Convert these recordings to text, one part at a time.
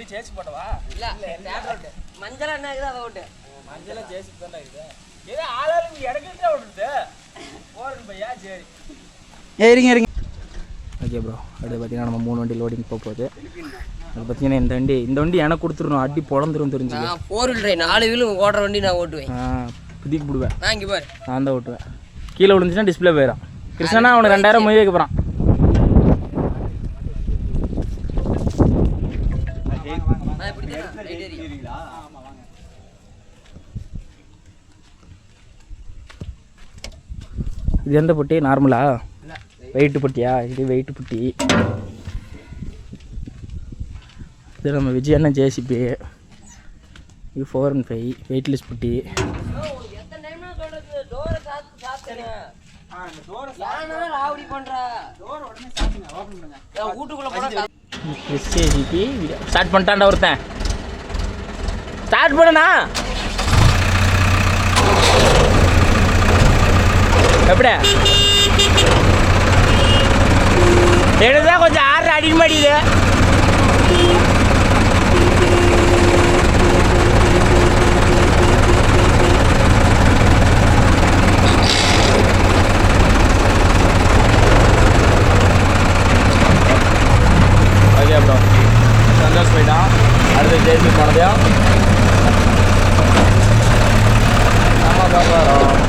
எப்படி ஜேசி போட்டவா இல்ல தேட்டர் மஞ்சள் என்ன இருக்குது அதை ஓட்டு மஞ்சள் ஜேசி தான் இருக்குது ஏதோ ஆளாளுக்கு இடக்கிட்டே ஓடுது போறேன் பையா சரி இருங்க ஓகே ப்ரோ அடுத்து பார்த்தீங்கன்னா நம்ம 3 வண்டி லோடிங் போகுது அது பார்த்தீங்கன்னா இந்த வண்டி எனக்கு கொடுத்துடணும் அடி பொழந்துரும் தெரிஞ்சு 4 வீல் 4 வீலும் ஓடுற வண்டி நான் ஓட்டுவேன் புதிக்கு போடுவேன் நான் இங்கே பாரு நான் தான் ஓட்டுவேன் கீழே விழுந்துச்சுன்னா டிஸ்பிளே போயிடும் கிருஷ்ணனா அவனுக்கு 2000 மொய் வைக்க போகிறான் இது எந்த பொட்டி நார்மலா வெயிட்டு பொட்டியா இது வெயிட்டு பொட்டி இது நம்ம விஜய் அண்ணன் ஜேசிபி இது 415 வெயிட்லெஸ் பொட்டி ஸ்டார்ட் பண்ணிட்டான்டா ஒருத்தன் ஸ்டார்ட் பண்ணனா எப்படி எடுதான் கொஞ்சம் ஆறு அடிக்க மாட்டேங்குது ஓகே ப்ரோ சந்தோஷ் போயிட்டான் அடுத்து ஜேசி போனதையும் ஆமாம் பார்க்குறோம்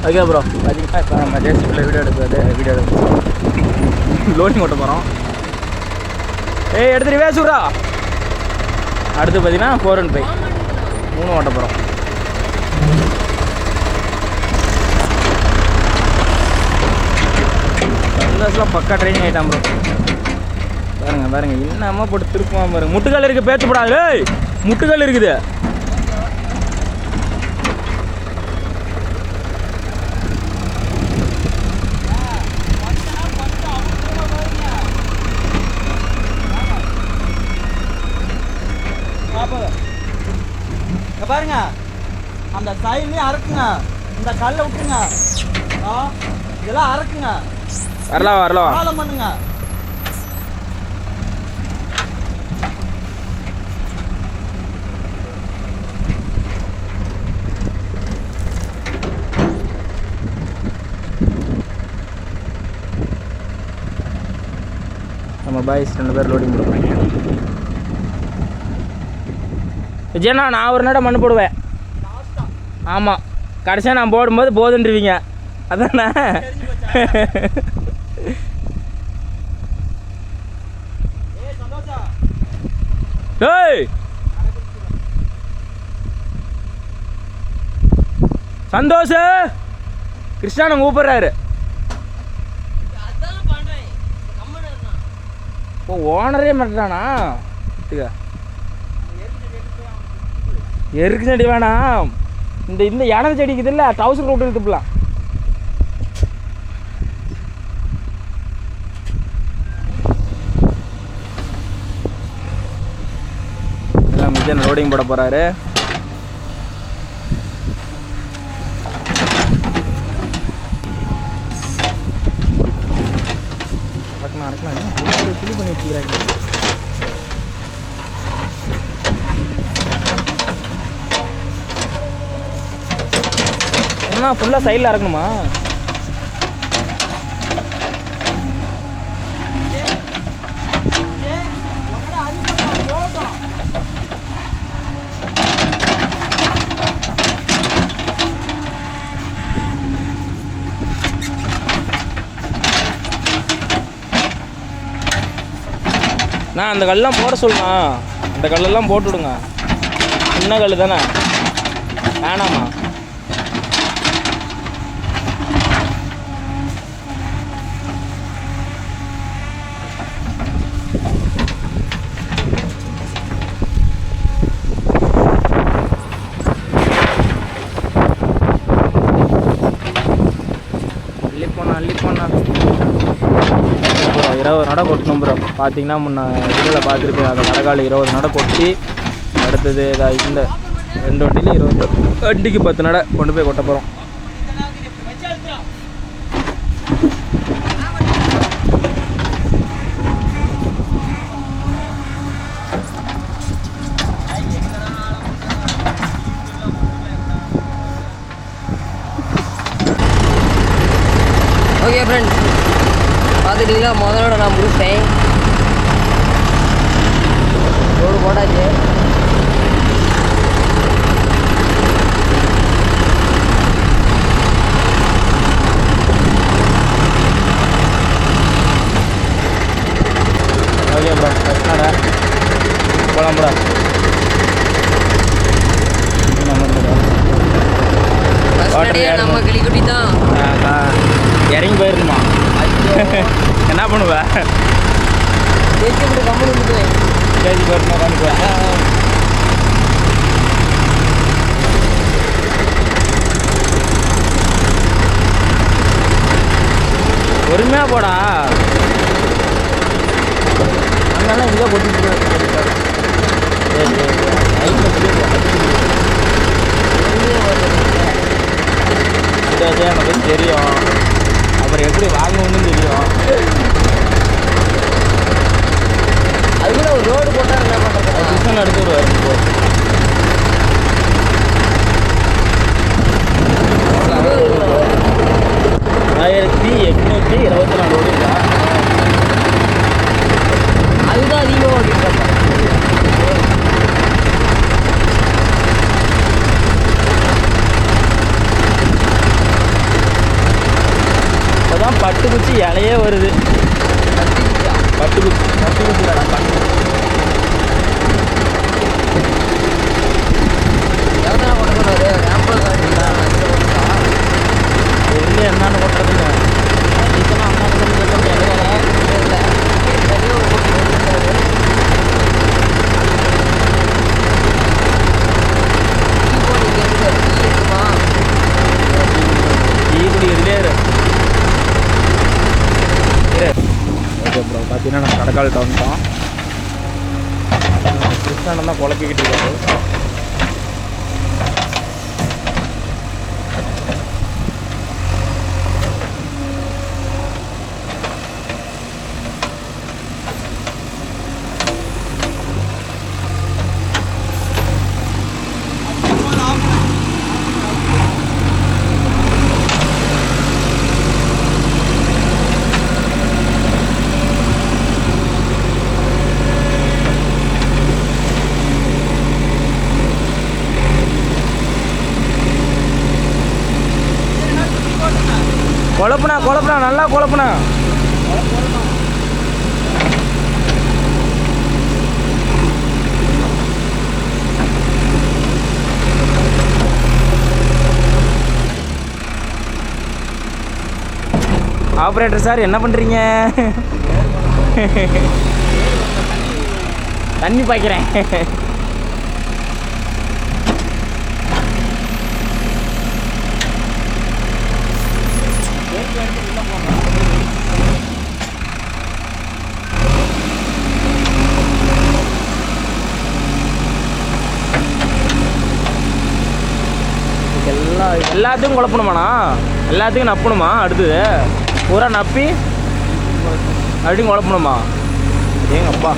ஓகே ப்ரோ பார்த்தீங்கன்னா இப்போ நம்ம ஜேசிபியில் வீடியோ எடுக்கிறோம் லோடிங் ஓட்ட போகிறோம் எடுத்துட்டு வேசூரா அடுத்து பார்த்தீங்கன்னா 415 3 ஓட்ட போகிறோம் சந்தோஷம் பக்கா ட்ரைனிங் ஆகிட்டான் ப்ரோ பாருங்க என்னம்மா போட்டு திருப்பமாக பாருங்க முட்டுக்கல் இருக்குது பேச்சு போடாது முட்டுக்கல் இருக்குது பாருங்க அந்த சைட்லயும் அறுக்குங்க இந்த கல்லை விட்டுருங்க இதெல்லாம் அறுக்குங்க வரலாம் காலம் பண்ணுங்க நம்ம பாய்ஸ் 2 பேர் லோடிங் போடுவாங்க விஜயண்ணா நான் ஒரு நேரம் மண்ணு போடுவேன் ஆமாம் கடைசியாக நான் போடும்போது போதுன்றுவீங்க அதானே ஏய் சந்தோஷ் கிருஷ்ணா கூப்பிட்றாரு ஓ ஓனரே மாட்டானா எருக்கு செடி வேணாம் இந்த யானை செடிக்குது இல்லை டவுசர் ரோட்டு எடுத்துக்கலாம் எல்லாம் மிஷன் லோடிங் போட போகிறாரு கிளி பண்ணி வச்சுக்கிறாங்க என்ன ஃபுல்லாக சைடில் இறக்கணுமா நான் அந்த கல்லாம் போட சொல்லுமா அந்த கல்லெல்லாம் போட்டு விடுங்க சின்ன கல் தானே வேணாமா நடை கொட்டணும் ப்ரோ. பார்த்தீங்கன்னா முன்ன இதில் பார்த்துருப்பேன், அந்த கடகால் 20 நடை கொட்டி அடுத்தது இந்த 2 வண்டியில் 20 வண்டிக்கு 10 நடை கொண்டு போய் கொட்ட போகிறோம். ஓகே ஃப்ரெண்ட்ஸ், பார்த்துட்டிங்களா, முதலோட நான் முடிச்சிட்டேன். ரோடு போட்டாச்சு. ஓகே ப்ரோ, ஃபஸ்ட் போகலாம் ப்ரோ. நம்ம கிளிக்குட்டி தான் இறங்கி போயிருக்குமா? என்ன பண்ணுவேன்? கம்பெனி விட்டுவேன். கேஜி போயிருந்தா பண்ணிக்குவேன். பொறுமையாக போடா. அங்கெல்லாம் எங்கே போட்டு நமக்கு தெரியும், அப்புறம் எப்படி வாங்கணும்னு தெரியும். அதுக்குள்ள ஒரு ரோடு போட்டால் என்ன பண்ணுறது? டிசன் எடுத்து வருவார். 1824 ஓடிங்களா? அதுதான் அதிகமாக ஓடிட்டுருப்பா. இப்போதான் பட்டுக்குச்சி இலையே வருது. பட்டுக்குச்சி எவ்வளோ கொண்டு போனாரு? ஆம்பளை எங்கே என்னன்னு கொட்டுறதுங்க? ஓகே ப்ரோ, பார்த்தீங்கன்னா நம்ம கடக்கால்கிட்ட வந்துட்டோம். கிருஷ்ணன் தான் குழப்பிக்கிட்டு இருக்காரு. குழப்புனா நல்லா குழப்புனா. ஆப்ரேட்டர் சார் என்ன பண்ணுறீங்க? தண்ணி பாய்க்கிறேன். எல்லாத்துக்கும் குழப்பணுமாண்ணா? எல்லாத்துக்கும் நப்பணுமா? அடுத்தது பூரா நப்பி அப்படியும் குழப்பணுமா? ஏங்கப்பா,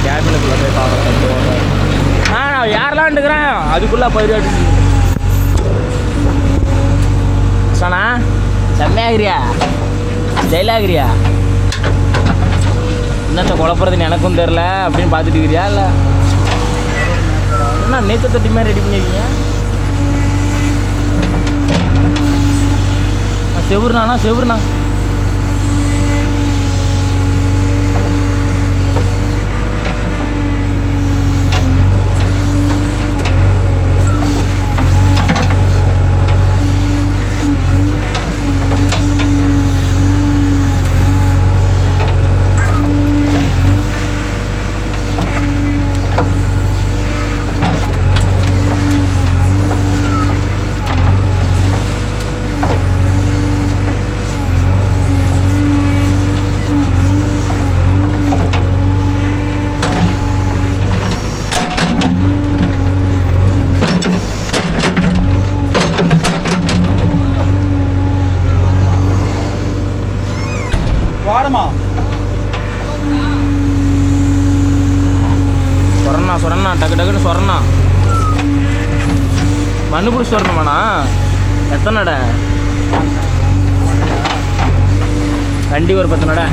கேபினுக்குள்ள போய் பார்க்குறேன். நான் யாரெல்லாம்ட்டுக்கிறேன் அதுக்குள்ளே பதிவாடி சொன்னா செம்மையாகிறியா, ஜெயிலாகிறியா? என்னத்தை குழப்பறதுன்னு எனக்கும் தெரில அப்படின்னு பார்த்துட்டு இருக்கிறியா? இல்லை என்ன நேற்று தொட்டி மாதிரி ரெடி பண்ணியிருக்கீங்க? செவுருண்ணா வேகமா சொரணா டக்கு டக்குன்னு சொரணா. மண்ணு பிடிச்சி வரணுமாண்ணா? எத்தனை நடை? வண்டி ஒரு 10 நடை.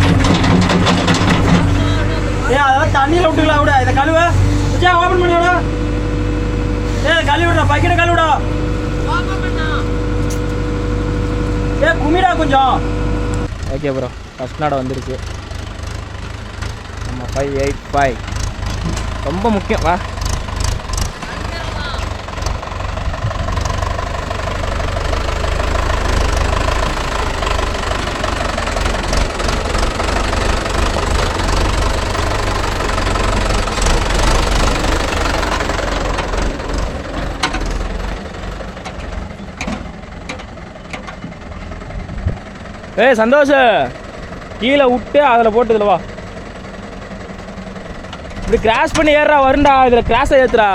அதெல்லாம் தண்ணியில் விட்டுக்கலாம் விட. இதை கழுவ விஜயா ஓப்பன் பண்ணி விட. கழுவி விடுறா, பக்கெட்டை கழுவி விடா. குமிடா கொஞ்சம். ஓகே ப்ரோ, ஃபஸ்ட் நடை வந்துருச்சு. நம்ம 585 ரொம்ப முக்கியம். வா சந்தோஷ், கீழே விட்டு அதில் போட்டு இதில் வா. இப்படி கிராஸ் பண்ணி ஏறா வருண்டா. இதில் கிராஸை ஏற்றுறா.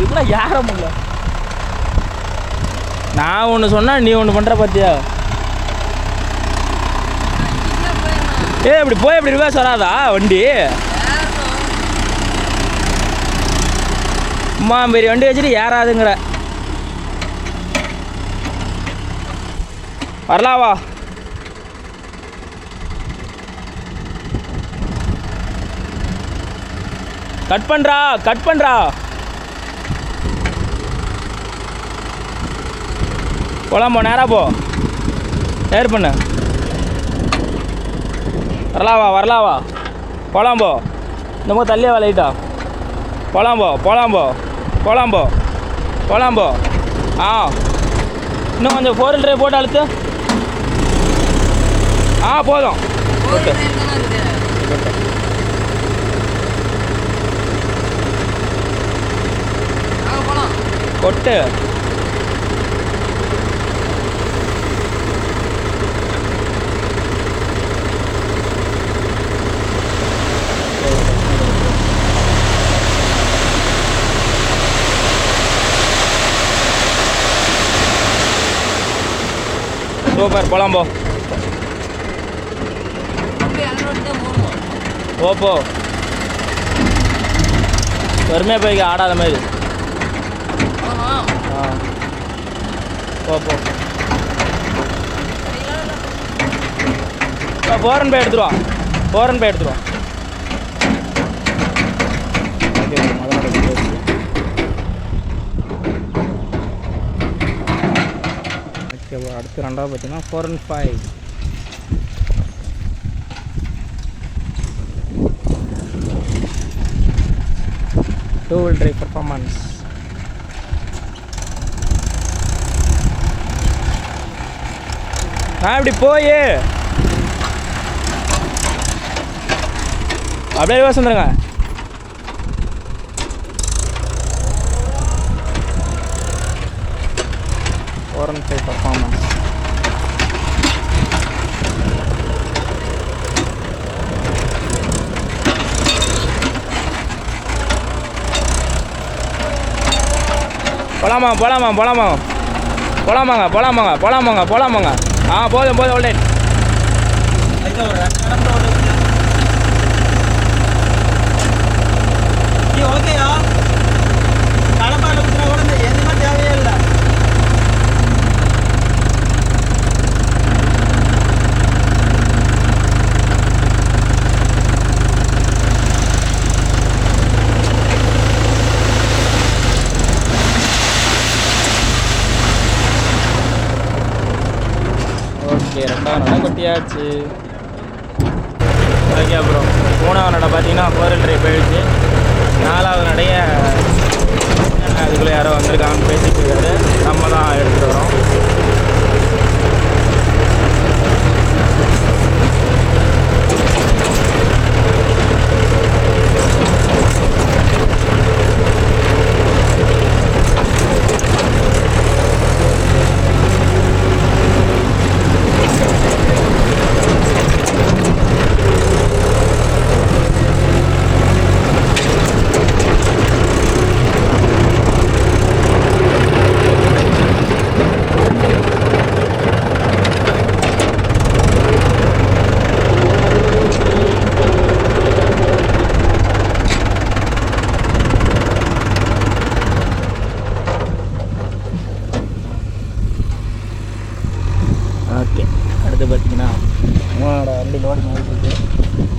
இவ்வளோ ஏற முடியல. நான் ஒன்று சொன்னால் நீ ஒன்று பண்ணுற பார்த்தியா? இப்படி போய் இப்படி ரிவர்ஸ் வராதா வண்டி? அம்மா பெரிய வண்டி வச்சுட்டு ஏறாதுங்கிற. வரலாவா? கட் பண்ணுறா. போலாம், போ நேராக போ. ஏர் பண்ணு. வரலாவா போலாம் போ. இந்த மாதிரி தள்ளியே லைட்டா போலாம் போ. இன்னும் கொஞ்சம் 4 ட்ரைவ் போட்டு அழுத்து. போதும். கொட்டு. சூப்பர், போலாம் போ. போ பொறுமையாக போய்க்க, ஆடாத மாதிரி. போ போரன் போய் எடுத்துருவா. அடுத்து ரெண்டாவது பார்த்தீங்கன்னா 415 2-wheel drive performance. நான் இப்படி போய் அப்படியே ரிவர்ஸ் வந்துடுங்க. performance. போலாமாங்க. போதும் ஓல்டே. ஓகேயா? கடப்பாடு கூட எதுவுமே தேவையே இல்லை. ஓகே, ரெண்டாவது நடை கொட்டியாச்சு. ஓகே அப்புறம் 3வது நடை பார்த்தீங்கன்னா 4-wheel drive போயிடுச்சு. 4வது நடைய அதுக்குள்ளே யாரோ வந்திருக்காங்கன்னு பேசிட்டு இருக்காரு. நம்ம தான் எடுத்துகிட்டு வரோம்.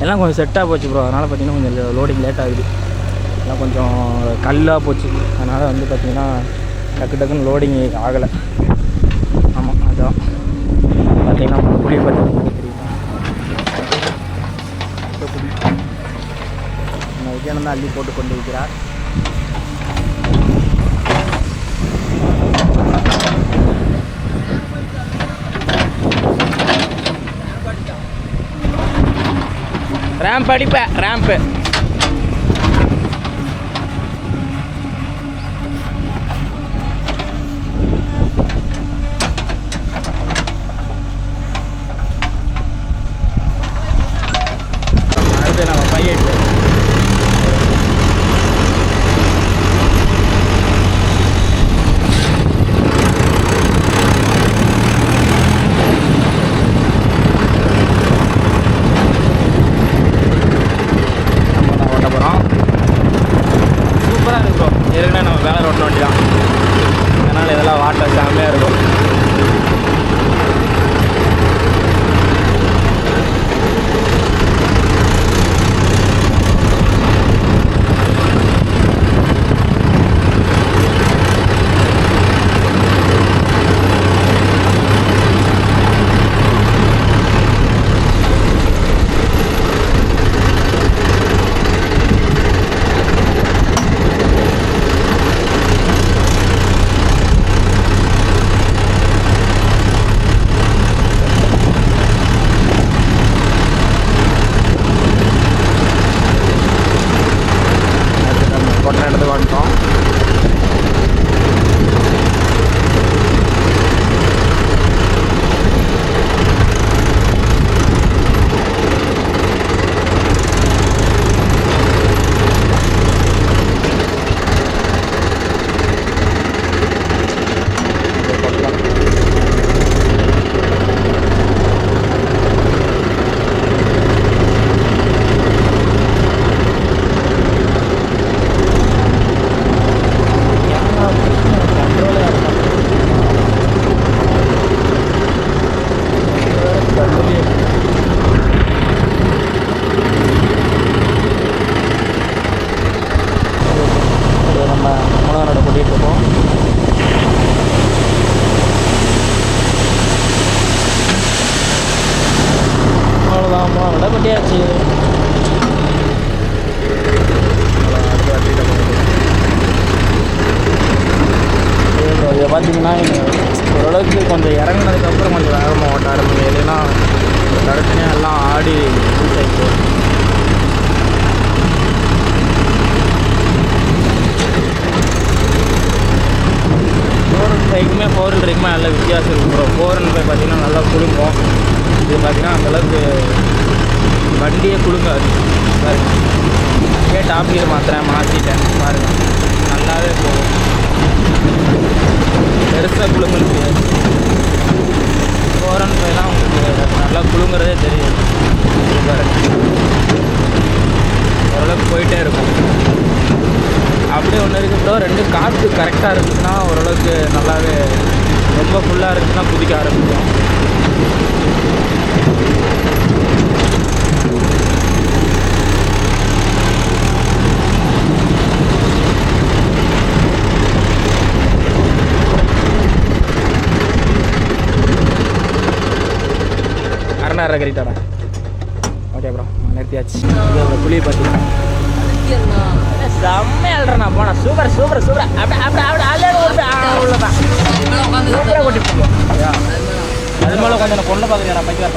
எல்லாம் கொஞ்சம் செட்டாக போச்சு ப்ரோ. அதனால் பார்த்திங்கன்னா கொஞ்சம் லோடிங் லேட் ஆகுது. எல்லாம் கொஞ்சம் கல்லாக போச்சு. அதனால் வந்து பார்த்திங்கன்னா டக்கு டக்குன்னு லோடிங் ஆகலை. ஆமாம், அதுதான் பார்த்திங்கன்னா புளியை பார்த்திங்கன்னா தெரியுமா, நம்ம விஜயானந்தான் அள்ளி போட்டு கொண்டு இருக்கிறார். ரேம்ப் அடிப்பேன், ரேம்ப்பு அடுத்து நம்ம பையட்டு சூப்பராக இருக்கும். ஏற்கனவே நம்ம வேலை ரோட்டில் வண்டி தான், அதனால் இதெல்லாம் வாட்டர் செம்மையாக இருக்கும். கொட்டை இடத்துக்கு வந்துட்டோம். நம்ம மூணாரோட கூட்டிகிட்டு இருக்கோம். அவ்வளோதான், மூணாரோட கொட்டியாச்சு. இதை பார்த்தீங்கன்னா ஓரளவுக்கு கொஞ்சம் இறங்கினதுக்கப்புறம் கொஞ்சம் வேகமாக ஓட்ட ஆரம்பிக்கும். இல்லைன்னா தடுத்தனையாக எல்லாம் ஆடி யூஸ் ஆகிப்போம். பைக்குமே 400க்குமே நல்ல வித்தியாசம் இருக்கும் ப்ரோ. 400 பார்த்தீங்கன்னா நல்லா குலுங்கும். இது பார்த்தீங்கன்னா அந்தளவுக்கு வண்டியே குலுங்காது. பாருங்க, டாப் கியர் மாற்றிட்டேன் பாருங்கள், நல்லாவே போகும். பெருசாக குலுங்க முடியாது. 405 உங்களுக்கு நல்லா குலுங்குறதே தெரியும். பாருங்க, ஓரளவுக்கு போயிட்டே இருக்கும். அப்படியே ஒன்று இருக்குது ப்ரோ, ரெண்டு காற்று கரெக்டாக இருந்துச்சுன்னா ஓரளவுக்கு நல்லாவே, ரொம்ப ஃபுல்லாக இருந்துச்சுன்னா குதிக்க ஆரம்பிக்கும். அரை கரெக்டாடா. Okay bro, நிறுத்தியாச்சு. இது புளியை பார்த்தீங்கன்னா செம்மையா அல்றா போனா. Super super super. அப்படி அப்படி அப்படி அவ்வளோதான் சூப்பராக கொட்டி போடுவோம். அது மேலே கொஞ்சம் நான் பொண்ணு பார்க்குறேன். நான் பைக்கில்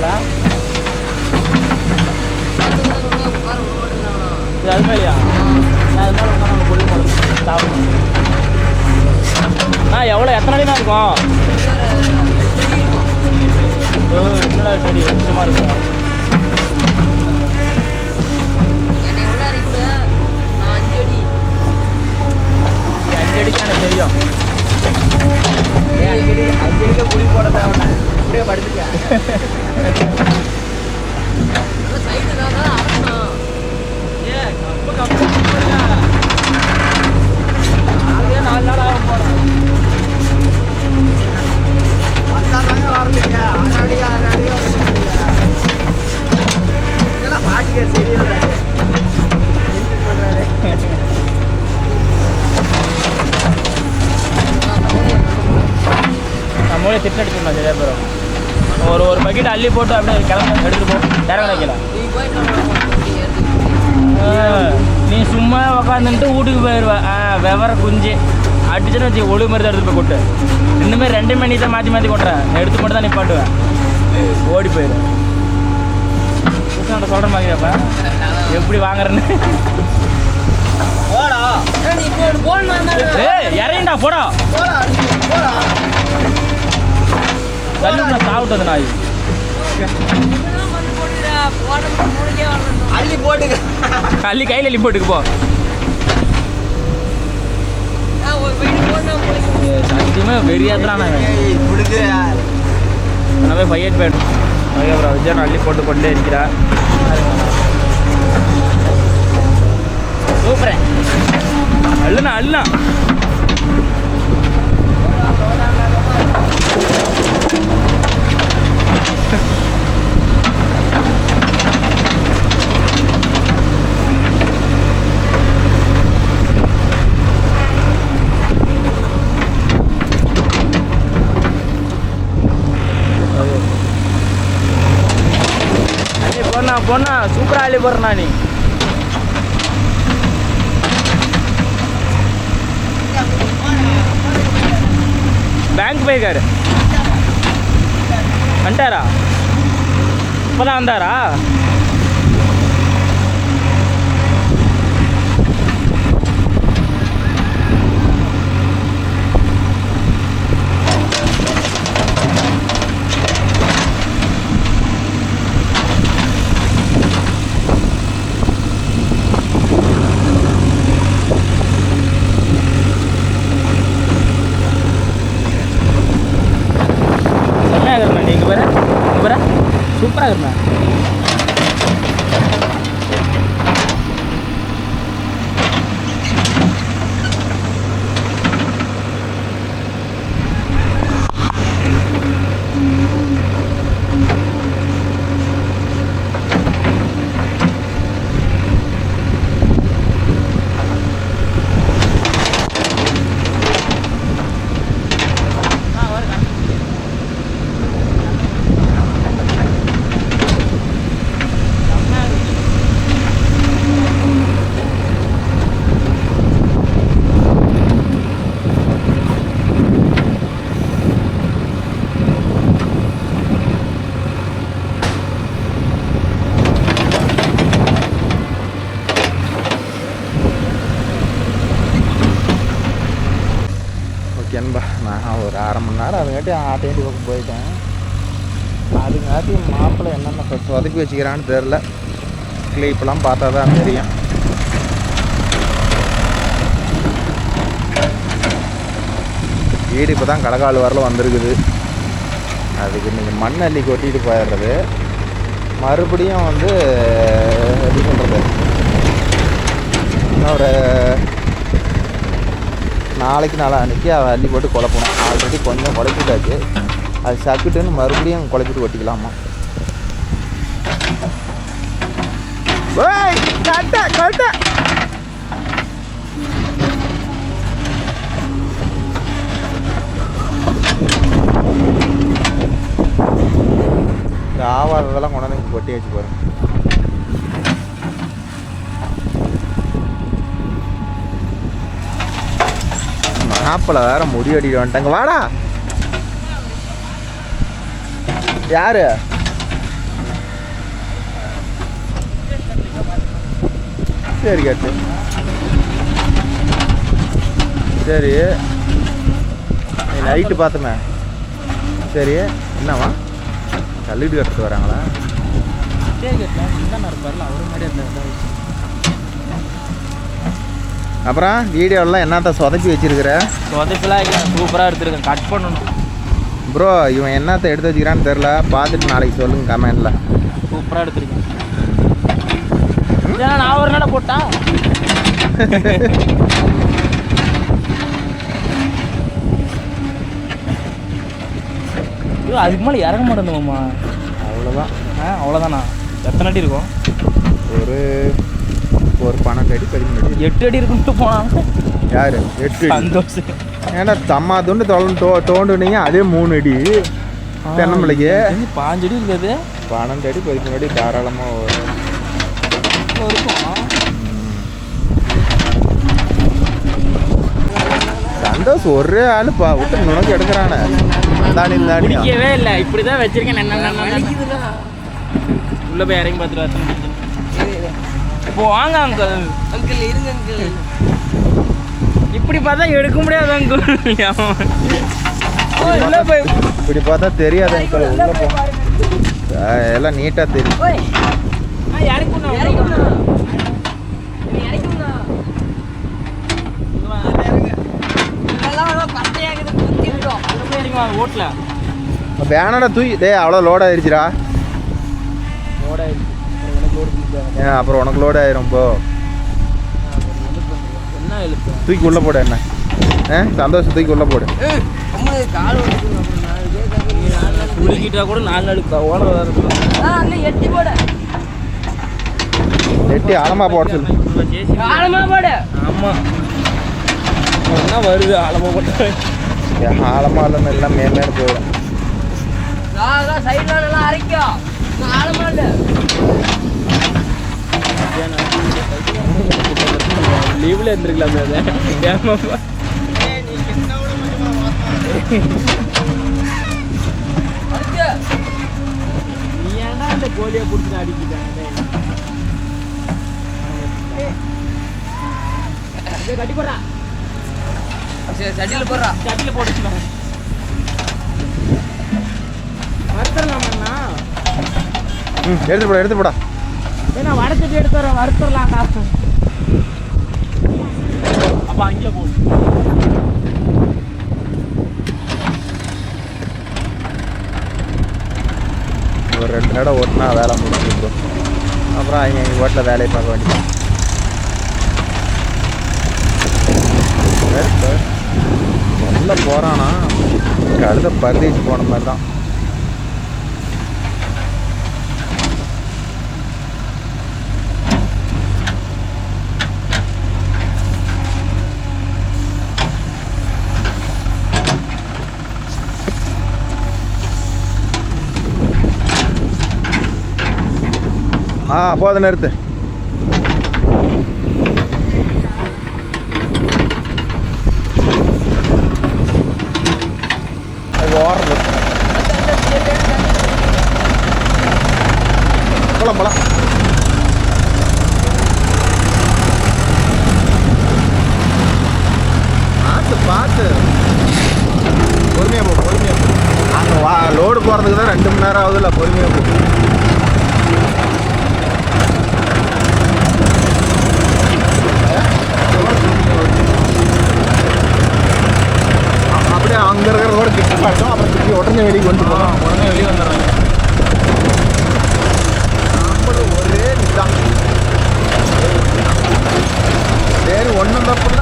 இது அது மேலேயா? நான் அது மேலே உட்காந்து பொடி போடுறேன் சாப்பிடணும். எவ்வளோ எத்தனை அடி தான் இருக்கும்? என்னடா செடி கொஞ்சமாக இருக்கும். 5 அடிக்கு எனக்கு தெரியும். 5 அடிக்க புளி போட தேவை. அப்படியே படுத்துக்க. நாலு நாள் ஆகும் போகிறேன். வரலைங்க 6 அடி 6 அடி இதெல்லாம் பாட்டிக்க சரி. அவங்களே திட்டு அடிச்சிடணும் சரியா போயிடும். ஒரு பக்கெட் அள்ளி போட்டு அப்படியே கிளம்ப எடுத்துகிட்டு போ. வேற கிடைக்கல நீ சும்மா உக்காந்துட்டு வீட்டுக்கு போயிடுவேன். விவர குஞ்சு அடிச்சுன்னு வச்சு ஒழுங்கு மாதிரி தான் எடுத்துகிட்டு போய் கொட்டு. இன்னுமே 2 மணி தான் மாற்றி கொட்டுறேன். எடுத்து மட்டும் தான் நிப்பாட்டுவேன். ஓடி போயிடுவேன். சொல்கிற மாதிரியாப்பா எப்படி வாங்குறேன்னு இறங்கிட்டா போடா தள்ளி சாப்பிட்டது நாய் அள்ளி போட்டுக்க அள்ளி கையில் அள்ளி போட்டுக்கு போ. சத்தியமா வெறியாத்தான் நம்ம 5 போயிடும். அதுக்கப்புறம் விஜய் அள்ளி போட்டு கொண்டே இருக்கிறா. சூப்பரே அள்ளுனா அள்ளுனா பொண்ணா சூப்பராக அள்ளி போடுறா. நீ பேங்க் போயிருக்காரு. வந்துட்டாரா? இப்போதான் வந்தாரா? சூப்பராக இருந்தா ஓகேன்பா. நான் ஒரு 1/2 மணி நேரம் அதுங்காட்டி ஆட்டையாண்டி பக்கம் போயிட்டேன். அதுங்காட்டி மாப்பிள்ளை என்னென்ன சொதப்பி வச்சுக்கிறான்னு தெரில. கிளிப்பெல்லாம் பார்த்தா தான் தெரியும். வீடு இப்போ தான் கடகால் வரல வந்திருக்குது. அதுக்கு இன்றைக்கி மண் அள்ளி கொட்டிட்டு போயிடுறது. மறுபடியும் வந்து எப்படி சொல்கிறது, இன்னும் ஒரு நாளைக்கு நாளான்னைக்கு அதை அள்ளி போட்டு குழப்பணும். ஆல்ரெடி கொஞ்சம் குழப்பிட்டாச்சு. அது சக்குட்டுன்னு மறுபடியும் குழப்பிட்டு கொட்டிக்கலாமா. இந்த ஆவாததெல்லாம் கொண்டாந்து கொட்டி வச்சு போகிறேன். மாப்பிள்ளை வேற முடி அடிட்டு வந்துட்டாங்க. வாடா. யாரு? சரி கேட்டு சரி நைட்டு பார்த்தோமே. சரி என்னவா கல்லுட்டு கட்டுட்டு வராங்களா? அப்புறம் வீடியோலாம் என்னத்த சொதப்பி வச்சிருக்கிற? சொதப்பிலாம் சூப்பராக எடுத்துருக்கேன். கட் பண்ணணும் ப்ரோ. இவன் என்னத்த எடுத்து வச்சுக்கிறான்னு தெரில. பார்த்துட்டு நாளைக்கு சொல்லுங்க கமெண்டில். சூப்பராக எடுத்துருக்கேன். நான் ஒரு நாள் போட்டா அதுக்கு மேலே இறங்க மாட்டேங்குமாம்மா. அவ்வளோதான். அவ்வளோதானா? எத்தனை அடி இருக்கும்? ஒரு 12 அடி 13 அடி 8 அடி இருக்குன்ட்டு போனாங்க. யாரு 8 அடி சந்தோஷம். ஏன்னா தம்மா துண்டு தோண்டுனீங்க அதே 3 அடி தென்னம்பிள்ளைக்கு 5 அடி இருக்குது. 12 அடி 13 அடி தாராளமாக வரும். சந்தோஷ் ஒரே ஆளுப்பா விட்டு நுணக்கு எடுக்கிறானே தாண்டி தாண்டி பிடிக்கவே இல்லை. இப்படி தான் வச்சிருக்கேன். உள்ள போய் இறங்கி பார்த்துட்டு இப்போ வாங்க அங்கிள். அங்கிள் இருங்க அங்கிள். இப்படி பார்த்தா எடுக்க முடியாது அங்கிள். உள்ள போய் இப்படி பார்த்தா தெரியாது அங்கிள். உள்ள போ எல்லாம் நீட்டாக தெரியும். ஓட்டல வேணாடா தூக்கி டே அவ்வளோ லோட் ஆயிடுச்சுடா. ஏன் அப்புறம் உனக்கு லோட் ஆயிரும் இப்போ. என்ன எழுப்பு தூக்கி உள்ளே போடு என்ன சந்தோஷம் தூக்கி உள்ளே போடு. குளிக்கிட்டா கூட 4 நாளுக்கு ஓட எட்டி போட எட்டி ஆழமா போட சொல்லு. ஆழமா போட. ஆமா என்ன வருது ஆழமா போட்டு ஆழமா இல்லைன்னு எல்லாம் மேலே போயிடும். சைட்ல நல்லா அரைக்கும். ஆழமா இல்ல லீவ்ல இருந்திருக்கலாமே. அதை ஏமாப்பா நீ ஏன்டா இந்த கோழியை பிடிச்சிட்டு அடிக்கிட்டாங்க. கட்டி போடுறா. சட்டியில போடுறா. சட்டியில் போட்டுக்கலாம். வறுத்தரலாமண்ணா. எடுத்து போடா. ஏன்னா வடச்சட்டி எடுத்து வர வறுத்தரலாம் காசு. அப்போ அங்கே போடு. ஒரு 2 நேரம் ஓட்டினா வேலை முடிஞ்சிடும். அப்புறம் எங்கள் வீட்டில் வேலையை பார்க்க வேண்டியது. உள்ள போகிறானா கழுத பரதேசி போன மாதிரி தான். போதும் நிறுத்து. ஓடுறது போலாம். பார்த்து பொறுமையாக போ. அங்கே லோடு போகிறதுக்கு தான் 2 மணி நேரம் ஆகுதுல்ல. பொறுமையாக போ. அப்படியே அங்கே இருக்கிற கூட கிட்ட பார்த்தோம். அப்புறம் திருப்பி உடனே வெளியே கொண்டு போகிறோம். உடனே வெளியே வந்துடுறாங்க. நம்மளும் ஒரே இதுதான். சரி ஒன்றும் தப்பு இல்லை.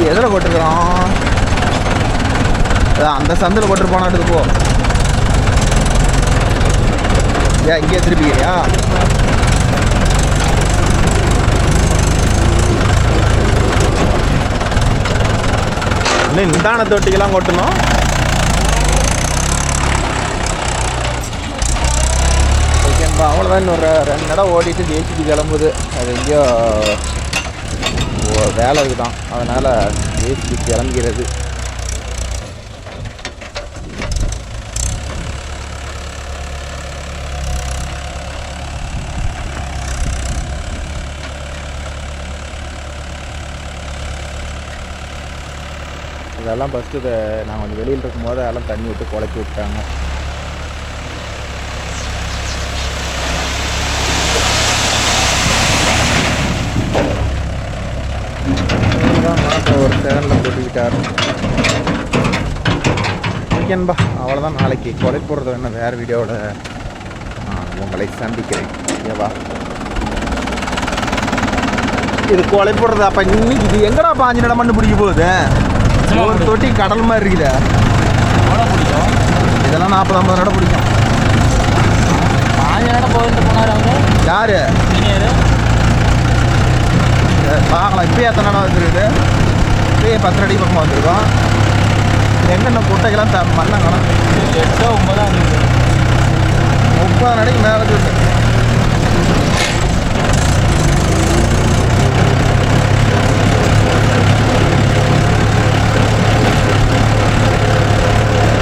எதில் போட்டுருக்குறோம்? அந்த சந்தில் போட்டு போனாட்டுக்கு போ. ஏன் இங்கே திருப்பிக்கிறியா? இன்னும் நிதான தொட்டிக்கெல்லாம் கொட்டணும். ஓகேப்பா, அவ்வளோதான். இன்னொரு 2 இடம் ஓடிட்டு ஜேசிபி கிளம்புது. அது எங்கேயோ வேலை இருக்குதான். அதனால் ஜேசிபி கிளம்பிக்கிறது. இதெல்லாம் ஃபஸ்ட்டு நாங்கள் கொஞ்சம் வெளியில் இருக்கும்போது அதெல்லாம் தண்ணி விட்டு குழப்பி விட்டாங்க. ஒரு 7ல் போட்டுக்கிட்டார். ஓகேன்பா, அவ்வளோதான். நாளைக்கு கொலை போடுறது வேணா வேறு வீடியோவோட உங்களை சந்திக்கிறேன். ஓகேவா? இது கொலை போடுறது. அப்போ இன்னைக்கு இது எங்கடா 5 நிலம் மண்ணு பிடிக்க போகுது? ஒரு தொட்டி கடல் மாதிரி இருக்குதா? அவ்வளோ பிடிக்கும். இதெல்லாம் 40-50 நட பிடிக்கும். பாஞ்சு நட போயிட்டு போனார் அவரு யாரு சீனியரு. பார்க்கலாம். இப்போயே எத்தனை நடம் வந்துருக்குது. இப்போயே 10 அடி பக்கமாக வந்துருக்கோம். என்னென்ன குட்டைக்கெல்லாம் மண்ணாங்கண்ணா 8 9 வந்துருக்கு. 30 நடைக்கு மேலே இருக்கு.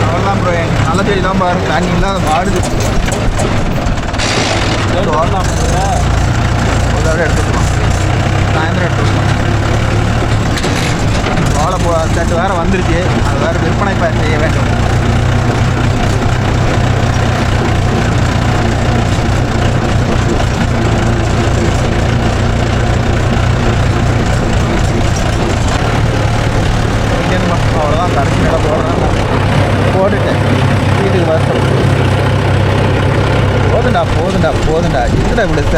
அவ்வளோதான் ப்ரோ. நல்ல செடி தான் பாருங்க. தண்ணிலாம் வாடுது. வரலாம் ஒரு தடவை எடுத்துக்கலாம். சாயந்தரம் எடுத்துக்கலாம். வாழை தட்டு வேறு வந்துருச்சு. அது வேறு விற்பனை செய்ய வேண்டும். அவ்வளோதான். கடைசி நட போடுறேன். போட்டுட்டு வீட்டுக்கு வரணும். போதுண்டா இதுடா விடுத்த.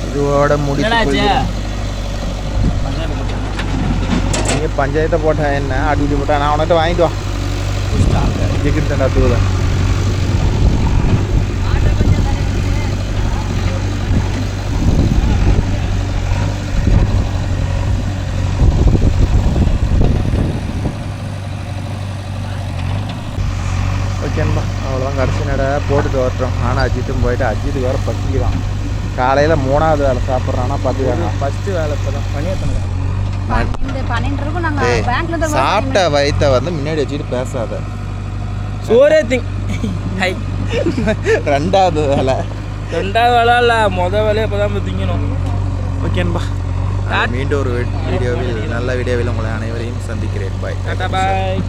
இதோட முடிச்சு நீ பஞ்சாயத்தை போட்ட என்ன அடிச்சு போட்டா நான் உனக்கிட்ட வாங்கிட்டு வா. ஜிக்கிட்டா தூளை ஓகேன்பா. அவ்வளோதான். கடைசி நட போட்டுட்டு வரட்டும். ஆனால் அஜித்தும் போயிட்டு அஜித்துக்கு வேறு பசிக்குதான். காலையில் 3வது வேலை சாப்பிட்றான்னா பார்த்துக்காங்க. ஃபஸ்ட்டு வேலை இப்போ தான் பணியாற்றணும். சாப்பிட்ட வயிற்ற வந்து முன்னாடி வச்சுட்டு பேசாத. சோரே திங் ஹை 2வது வேலை. 2வது வேலை இல்லை, மொதல் வேலையை இப்போ தான் திங்கணும். ஓகேன்பா. மீண்டும் ஒரு வீடியோவில் நல்ல வீடியோவில் உங்களை அனைவரையும் சந்திக்கிறேன். பாய். பாய்.